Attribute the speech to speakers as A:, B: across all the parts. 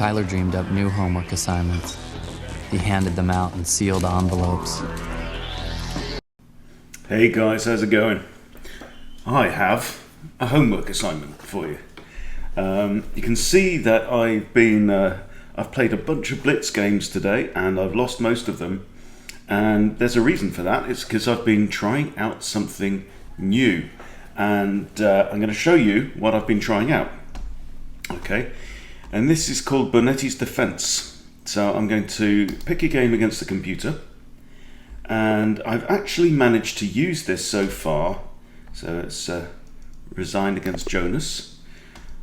A: Tyler dreamed up new homework assignments. He handed them out in sealed envelopes.
B: Hey guys, how's it going? I have a homework assignment for you. You can see that I've played a bunch of Blitz games today and I've lost most of them. And there's a reason for that. It's because I've been trying out something new. And I'm going to show you what I've been trying out. Okay, and this is called Bonetti's Defense. So I'm going to pick a game against the computer. And I've actually managed to use this so far. So it's resigned against Jonas.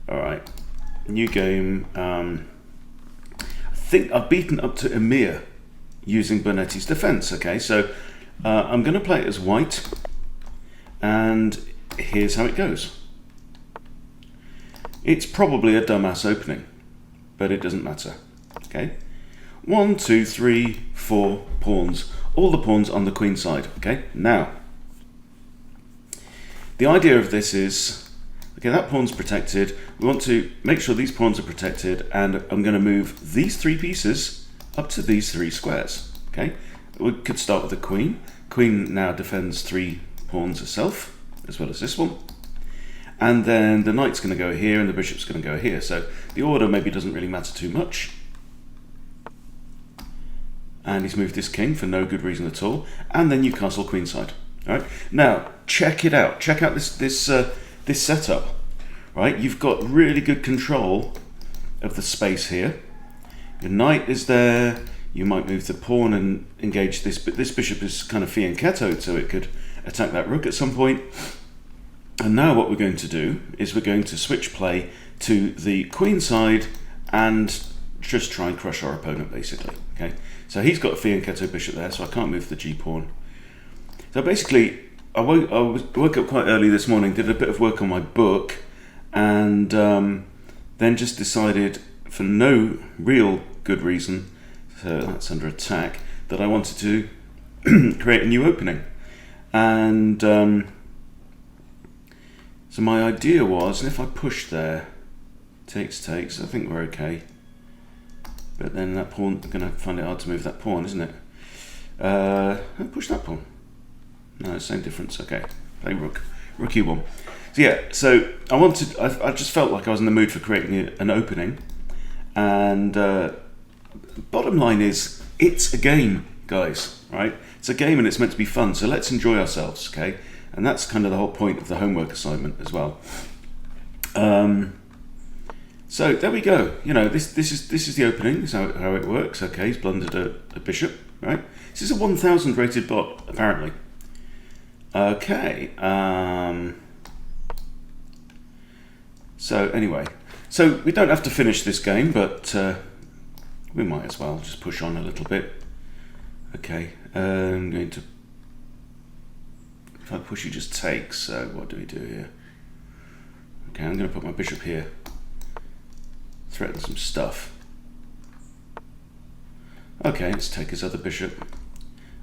B: Alright, new game. I think I've beaten up to Emir using Bonetti's Defense. Okay, so I'm going to play it as white. And here's how it goes. It's probably a dumbass opening, but it doesn't matter. Okay, 1, 2, 3, 4 pawns. All the pawns on the queen side. Okay, now the idea of this is, okay, that pawn's protected. We want to make sure these pawns are protected, and I'm going to move these 3 pieces up to these 3 squares. Okay, we could start with the queen. Queen now defends 3 pawns herself, as well as this one. And then the knight's going to go here and the bishop's going to go here. So the order maybe doesn't really matter too much. And he's moved this king for no good reason at all. And then you castle queenside. All right. Now check it out. Check out this setup. Right. You've got really good control of the space here. Your knight is there. You might move the pawn and engage this, but this bishop is kind of fianchettoed, so it could attack that rook at some point. And now what we're going to do is we're going to switch play to the queen side and just try and crush our opponent, basically. Okay, so he's got a fianchetto bishop there, so I can't move the g-pawn. So basically, I woke up quite early this morning, did a bit of work on my book, and then just decided, for no real good reason, so that's under attack, that I wanted to create a new opening. And so my idea was, and if I push there, takes, I think we're okay. But then that pawn, I'm going to find it hard to move that pawn, isn't it? I'll push that pawn. No, same difference. Okay, play rook, rook e1. So yeah, so I just felt like I was in the mood for creating an opening. And bottom line is, it's a game, guys, right? It's a game and it's meant to be fun, so let's enjoy ourselves, okay? And that's kind of the whole point of the homework assignment as well. So there we go. You know, this is the opening. This is how it works. Okay, he's blundered a bishop, right? This is a 1000 rated bot, apparently. Okay. So anyway, so we don't have to finish this game, but we might as well just push on a little bit. Okay, I'm going to. If I push, he just takes. So what do we do here? Okay, I'm going to put my bishop here. Threaten some stuff. Okay, let's take his other bishop.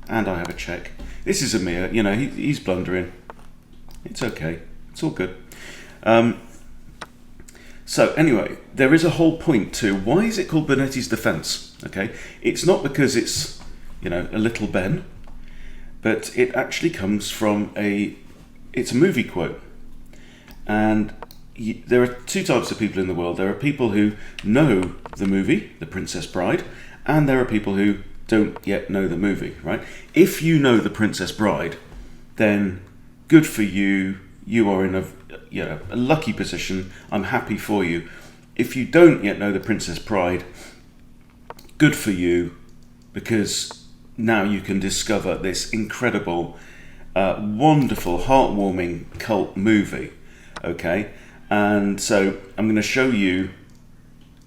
B: And I have a check. This is Emir. You know, he's blundering. It's okay. It's all good. So anyway, there is a whole point to why is it called Bonetti's Defense? Okay, it's not because it's, you know, a little Ben, but it actually comes from it's a movie quote. And there are 2 types of people in the world. There are people who know the movie, The Princess Bride, and there are people who don't yet know the movie, right? If you know The Princess Bride, then good for you. You are in a lucky position. I'm happy for you. If you don't yet know The Princess Bride, good for you, because now you can discover this incredible, wonderful, heartwarming cult movie. Okay, and so I'm going to show you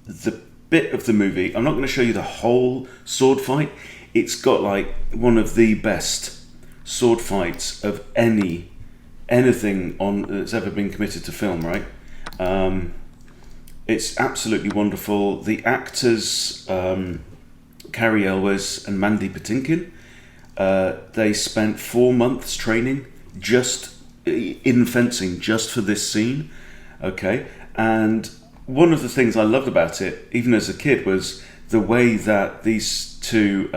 B: the bit of the movie. I'm not going to show you the whole sword fight. It's got like one of the best sword fights of anything that's ever been committed to film, right? It's absolutely wonderful. The actors, Carrie Elwes and Mandy Patinkin, they spent 4 months training just in fencing, just for this scene. Okay, and one of the things I loved about it, even as a kid, was the way that these two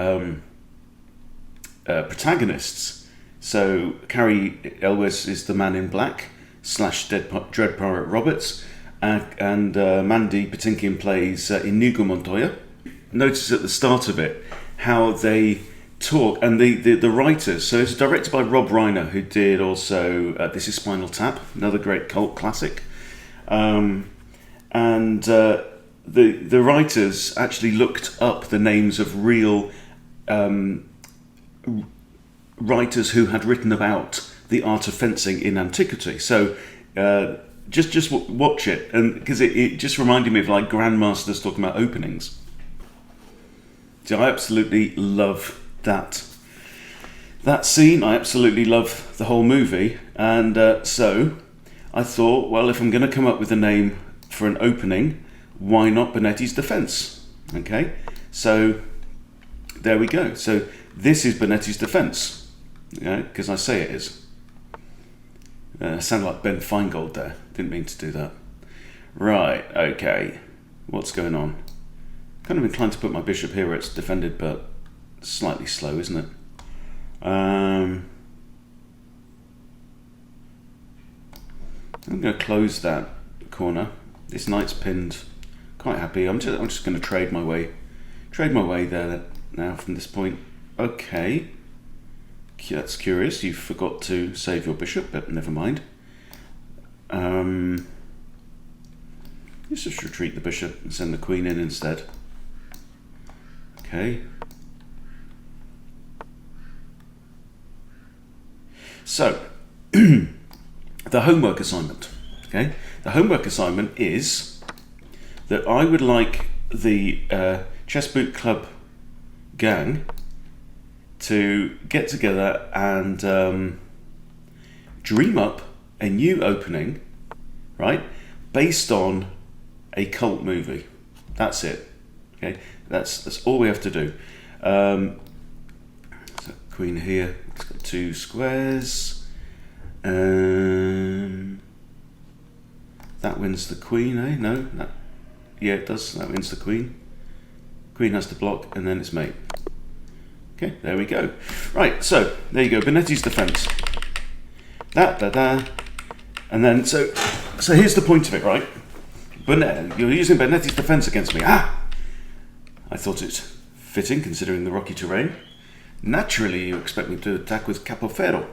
B: protagonists. So Carrie Elwes is the Man in Black / Dread Pirate Roberts, and Mandy Patinkin plays Inigo Montoya. Notice at the start of it how they talk, and the writers. So it's directed by Rob Reiner, who did also This Is Spinal Tap, another great cult classic. And the writers actually looked up the names of real writers who had written about the art of fencing in antiquity. So just watch it, and because it just reminded me of like grandmasters talking about openings. So I absolutely love that scene. I absolutely love the whole movie, and so I thought, well, if I'm going to come up with a name for an opening, why not Bonetti's Defense? Okay, so there we go. So this is Bonetti's Defense, because I say it is. I sound like Ben Feingold there. Didn't mean to do that. Right, okay. What's going on? Kind of inclined to put my bishop here where it's defended, but slightly slow, isn't it? I'm going to close that corner. This knight's pinned. Quite happy. I'm just going to trade my way there now from this point. Okay, that's curious. You forgot to save your bishop, but never mind. Let's just retreat the bishop and send the queen in instead. Okay. So, the homework assignment. Okay, the homework assignment is that I would like the Chess Boot Club gang to get together and dream up a new opening, right, based on a cult movie. That's it. Okay, that's all we have to do. So queen here. It's got two squares. That wins the queen, eh? No, yeah, it does. That wins the queen. Queen has to block, and then it's mate. Okay, there we go. Right, so there you go. Bonetti's Defense. And then so here's the point of it, right? You're using Bonetti's Defense against me. I thought it fitting considering the rocky terrain. Naturally, you expect me to attack with Capoferro.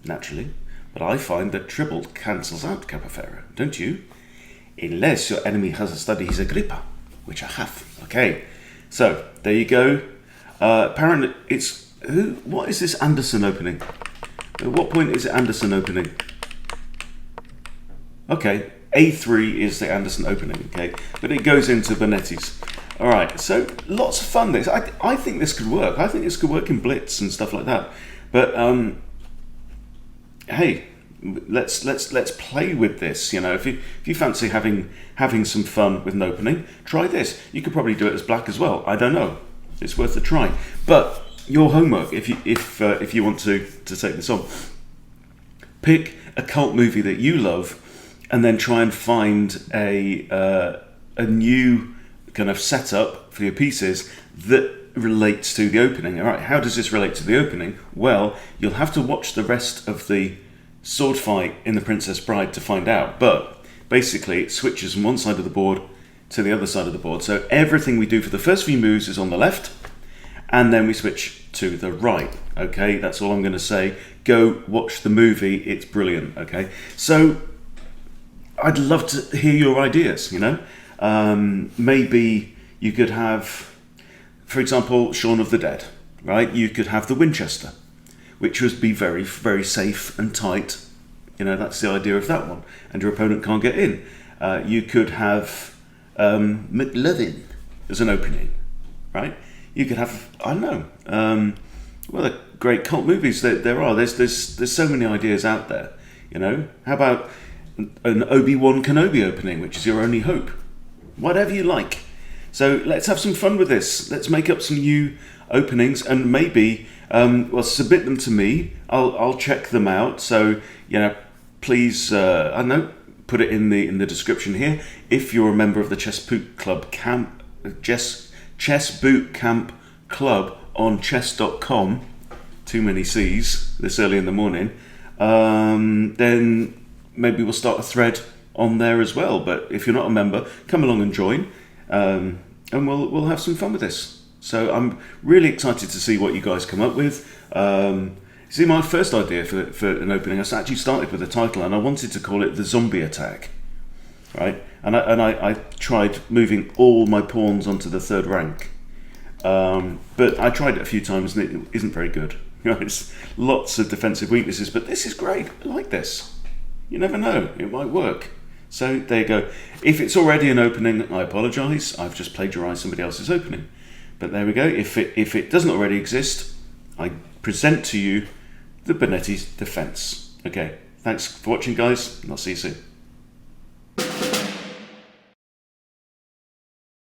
B: Naturally. But I find that triple cancels out Capoferro, don't you? Unless your enemy has studied his Agrippa, which I have. Okay, so there you go. Apparently, what is this Anderson opening? At what point is it Anderson opening? Okay, A3 is the Anderson opening, okay? But it goes into Bonetti's. All right, so lots of fun. I think this could work. I think this could work in Blitz and stuff like that. But hey, let's play with this. You know, if you fancy having some fun with an opening, try this. You could probably do it as black as well. I don't know. It's worth a try. But your homework, if you want to take this on, pick a cult movie that you love, and then try and find a new kind of setup for your pieces that relates to the opening. All right, how does this relate to the opening? Well, you'll have to watch the rest of the sword fight in The Princess Bride to find out. But basically, it switches from one side of the board to the other side of the board. So everything we do for the first few moves is on the left, and then we switch to the right. Okay, that's all I'm going to say. Go watch the movie. It's brilliant. Okay, so I'd love to hear your ideas, you know. Maybe you could have, for example, Shaun of the Dead, right? You could have the Winchester, which would be very, very safe and tight. You know, that's the idea of that one. And your opponent can't get in. You could have McLovin as an opening, right? You could have, I don't know, well, the great cult movies that there are. There's so many ideas out there, you know. How about an Obi-Wan Kenobi opening, which is your only hope? Whatever you like. So let's have some fun with this. Let's make up some new openings, and maybe submit them to me. I'll check them out. So, you know, please, I don't know, put it in the description here. If you're a member of the Chess Boot Camp Club on chess.com, too many C's this early in the morning, then maybe we'll start a thread on there as well. But if you're not a member, come along and join, and we'll have some fun with this. So I'm really excited to see what you guys come up with. See, my first idea for an opening, I actually started with a title, and I wanted to call it The Zombie Attack, right? And I tried moving all my pawns onto the third rank, but I tried it a few times and it isn't very good. It's lots of defensive weaknesses, but this is great. I like this. You never know, it might work. So there you go. If it's already an opening, I apologise. I've just plagiarised somebody else's opening. But there we go. If it doesn't already exist, I present to you the Bonetti's defence. Okay, thanks for watching, guys, and I'll see you soon.